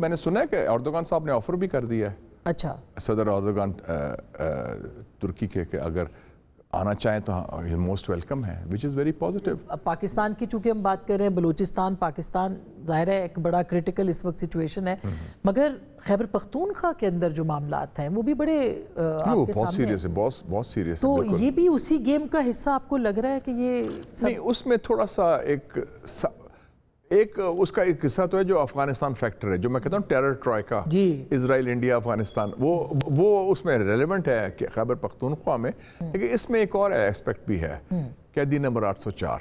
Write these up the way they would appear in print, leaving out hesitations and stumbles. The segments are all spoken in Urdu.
میں نے سنا ہے کہ اردوغان صاحب نے آفر بھی کر دیا ہے, اچھا صدر اردوغان ترکی کے, کہ اگر آنا چاہیں تو موسٹ ویلکم ہے, وچ از ویری پازیٹیو. پاکستان کی چونکہ ہم بات کر رہے ہیں, بلوچستان پاکستان ظاہر ہے ایک بڑا کرٹیکل اس وقت سچویشن ہے, مگر خیبر پختونخوا کے اندر جو معاملات ہیں وہ بھی بڑے آپ کے بہت سامنے سیریس ہے, بہت سیریس ہے. تو یہ بھی اسی گیم کا حصہ آپ کو لگ رہا ہے کہ یہ نہیں, اس میں تھوڑا سا ایک اس کا ایک قصہ تو ہے جو افغانستان فیکٹر ہے, جو میں کہتا ہوں ٹیرر ٹرائکا, اسرائیل انڈیا افغانستان, وہ اس میں ریلیونٹ ہے کہ خیبر پختونخوا میں. لیکن اس میں ایک اور ایسپیکٹ بھی ہے, قیدی نمبر 804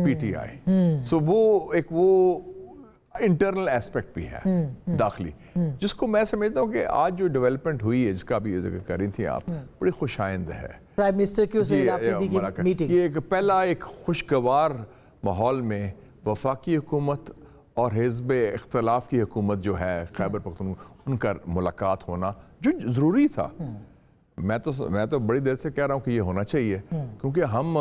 پی ٹی آئی, سو وہ انٹرنل ایسپیکٹ بھی ہے داخلی, جس کو میں سمجھتا ہوں کہ آج جو ڈیولپمنٹ ہوئی ہے, جس کا بھی ذکر کر رہی تھیں آپ, بڑی خوش آئند ہے. پرائم منسٹر کی سہیل آفریدی کی میٹنگ, یہ ایک پہلا ایک خوشگوار ماحول میں وفاقی حکومت اور حزب اختلاف کی حکومت جو ہے خیبر پختونخوا, ان کا ملاقات ہونا جو ضروری تھا. میں تو بڑی دیر سے کہہ رہا ہوں کہ یہ ہونا چاہیے, کیونکہ ہم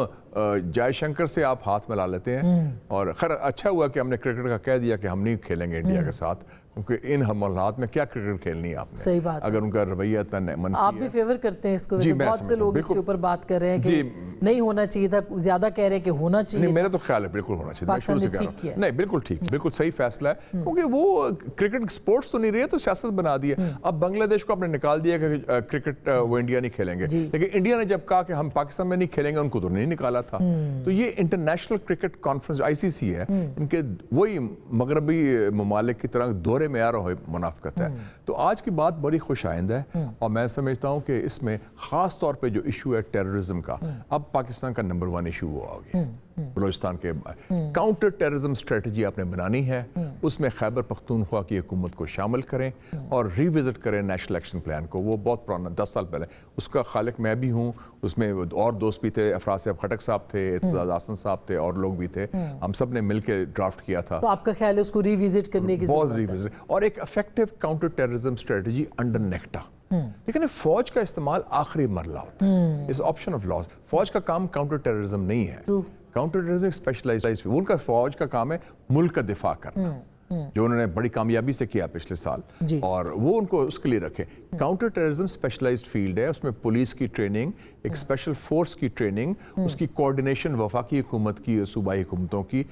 جائے شنکر سے آپ ہاتھ ملا لیتے ہیں, اور خیر اچھا ہوا کہ ہم نے کرکٹ کا کہہ دیا کہ ہم نہیں کھیلیں گے انڈیا کے ساتھ, کیونکہ ان حالات میں کیا کرکٹ کھیلنی ہے آپ نے. صحیح بات, اگر ان کا رویہ اتنا منفی ہے. آپ بھی فیور کرتے ہیں اس کو, ویسے بہت سے لوگ اس کے اوپر بات کر رہے ہیں کہ نہیں ہونا چاہیے تھا, زیادہ کہہ رہے ہیں کہ ہونا چاہیے. میرا تو خیال ہے بالکل ہونا چاہیے. پاکستان نے ٹھیک کیا, نہیں بالکل ٹھیک, بالکل صحیح فیصلہ ہے, کیونکہ وہ کرکٹ سپورٹس تو نہیں رہے, تو سیاست بنا دی ہے. اب بنگلہ دیش کو آپ نے نکال دیا کہ کرکٹ وہ انڈیا نہیں کھیلیں گے, لیکن انڈیا نے جب کہا کہ ہم پاکستان میں نہیں کھیلیں گے, ان کو تو نہیں نکالا تھا. تو یہ انٹرنیشنل کرکٹ کانفرنس ICC ہے, ان کے وہی مغربی ممالک کی طرح دورے میں آ رہا منافقت ہے. تو آج کی بات بڑی خوش آئند ہے, اور میں سمجھتا ہوں کہ اس میں خاص طور پہ جو ایشو ہے ٹیررزم کا, اب پاکستان کا نمبر 1 ایشو وہ آ گیا. بلوچستان کے کاؤنٹر ٹیررزم اسٹریٹجی آپ نے بنانی ہے, اس میں خیبر پختونخوا کی حکومت کو شامل کریں اور ری وزٹ کریں نیشنل ایکشن پلان کو. وہ بہت پرانا 10 سال پہلے, اس کا خالق میں بھی ہوں, اس میں اور دوست بھی تھے, افراز صاحب خٹک صاحب تھے, اعتزاز احسن صاحب تھے, اور لوگ بھی تھے, ہم سب نے مل کے ڈرافٹ کیا تھا. تو آپ کا خیال ہے اس کو ری وزٹ کرنے کی ضرورت ہے, اور ایک effective counter terrorism strategy under NACTA. لیکن فوج کا استعمال آخری مرحلہ ہوتا ہے, اس آپشن آف لاس. فوج کا کام کاؤنٹر ٹیررزم نہیں ہے, کاؤنٹر ٹیررزم اسپیشلائز, ان کا فوج کا کام ہے ملک کا دفاع کرنا, جو انہوں نے بڑی کامیابی سے کیا پچھلے سال, اور وہ ان کو اس کے لیے رکھے. کاؤنٹر ٹیررزم اسپیشلائزڈ فیلڈ ہے, اس میں پولیس کی ٹریننگ, ایک اسپیشل فورس کی ٹریننگ, اس کی کوارڈینیشن وفاقی حکومت کی, صوبائی حکومتوں کی,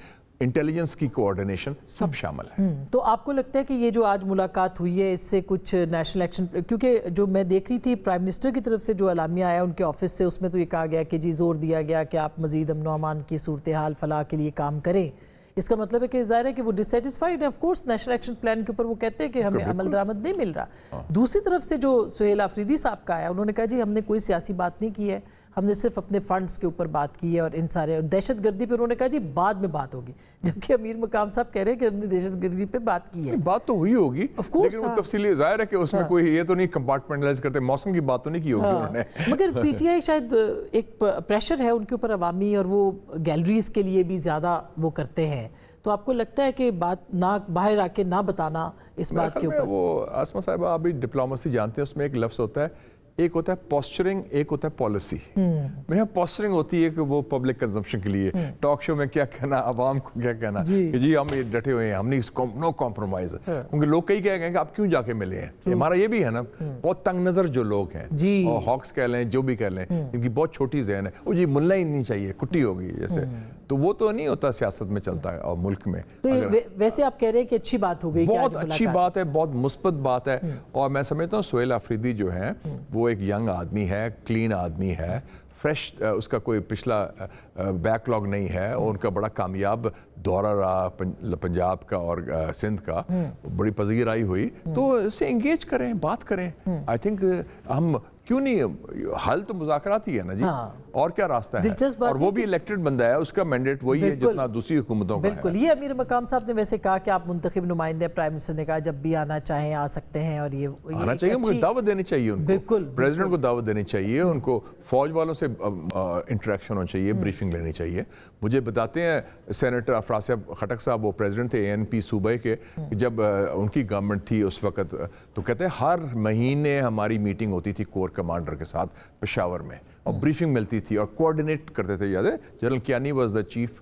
انٹیلیجنس کی کوارڈینیشن, سب شامل ہے. تو آپ کو لگتا ہے کہ یہ جو آج ملاقات ہوئی ہے, اس سے کچھ نیشنل ایکشن, کیونکہ جو میں دیکھ رہی تھی پرائم منسٹر کی طرف سے جو اعلامیہ آیا ان کے آفس سے, اس میں تو یہ کہا گیا کہ جی زور دیا گیا کہ آپ مزید امن و امان کی صورتحال فلاح کے لیے کام کریں. اس کا مطلب ہے کہ ظاہر ہے کہ وہ ڈسسیٹسفائیڈ ہے. Of course national action plan کے اوپر وہ کہتے ہیں کہ ہمیں عمل درآمد نہیں مل رہا. دوسری طرف سے جو سہیل آفریدی صاحب کا آیا, انہوں نے کہا جی ہم نے کوئی سیاسی بات نہیں کی ہے, ہم نے صرف اپنے فنڈز کے اوپر بات کی ہے, اور ان سارے دہشت گردی پہ انہوں نے کہا جی بعد میں بات ہوگی, جبکہ امیر مقام صاحب کہہ رہے ہیں کہ ہم نے دہشت گردی پہ بات کی ہے. بات تو ہوئی ہوگی, لیکن وہ تفصیلی ظاہر ہے کہ اس میں کوئی یہ تو نہیں کمپارٹمنٹلائز کرتے, موسم کی بات تو نہیں کی ہوگی انہوں نے. مگر پی ٹی آئی شاید ایک پریشر ہے ان کے اوپر عوامی, اور وہ گیلریز کے لیے بھی زیادہ وہ کرتے ہیں. تو آپ کو لگتا ہے کہ بات نہ باہر آ کے نہ بتانا اس بات کے اوپر؟ وہ آسمہ صاحبہ آپ بھی ڈپلومیسی جانتے ہیں, اس میں ایک لفظ ہوتا ہے, ایک ہوتا ہے پوسچرنگ, ایک ہوتا ہے پالیسی. میں پوسچرنگ ہوتی ہے کہ وہ پبلک کنزمپشن کے لیے, ٹاک شو میں کیا کہنا, عوام کو کیا کہنا کہ جی ہم یہ ڈٹے ہوئے ہیں, ہم نہیں, نو کمپرومائز. کیونکہ لوگ کئی کہہ گئے کہ آپ کیوں جا کے ملے ہیں. ہمارا یہ بھی ہے نا, بہت تنگ نظر جو لوگ ہیں, اور ہاکس کہہ لیں, جو بھی کہہ لیں, ان کی بہت چھوٹی ذہن ہے, وہ جی ملنا ہی نہیں چاہیے, کٹی ہوگی جیسے. تو وہ تو نہیں ہوتا سیاست میں چلتا ہے اور ملک میں. تو ویسے آپ کہہ رہے ہیں کہ اچھی بات ہو گئی, بہت اچھی بات ہے, بہت مثبت بات ہے. اور میں سمجھتا ہوں سہیل آفریدی جو ہیں وہ ایک ینگ آدمی ہے, کلین آدمی ہے, فریش, اس کا کوئی پچھلا بیک لاگ نہیں ہے, اور ان کا بڑا کامیاب دورہ رہا پنجاب کا اور سندھ کا, بڑی پذیرائی ہوئی. تو اس سے انگیج کریں, بات کریں. آئی تھنک ہم کیوں نہیں, حل تو مذاکرات ہی ہے نا جی, اور کیا راستہ ہے. اور وہ بھی الیکٹڈ بندہ ہے, اس کا مینڈیٹ وہی ہے جتنا دوسری حکومتوں کا ہے. بالکل. یہ امیر مقام صاحب نے ویسے کہا کہ آپ منتخب نمائندے, پرائم منسٹر نے کہا جب بھی آنا چاہیں آ سکتے ہیں, اور یہ آنا چاہیے, مجھے دعوت دینی چاہیے ان کو. بالکل, پریزیڈنٹ کو دعوت دینی چاہیے, ان کو فوج والوں سے انٹریکشن ہونا چاہیے, بریفنگ لینی چاہیے. مجھے بتاتے ہیں سینیٹر افراز صاحب خٹک صاحب, وہ پریزیڈنٹ تھے ANP صوبے کے, جب ان کی گورنمنٹ تھی اس وقت, تو کہتے ہیں ہر مہینے ہماری میٹنگ ہوتی تھی کور کمانڈر کے ساتھ پشاور میں, اور بریفنگ ملتی تھی, اور کوارڈینیٹ کرتے تھے. یاد ہے general Kayani was the chief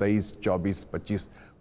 23, 24, 25,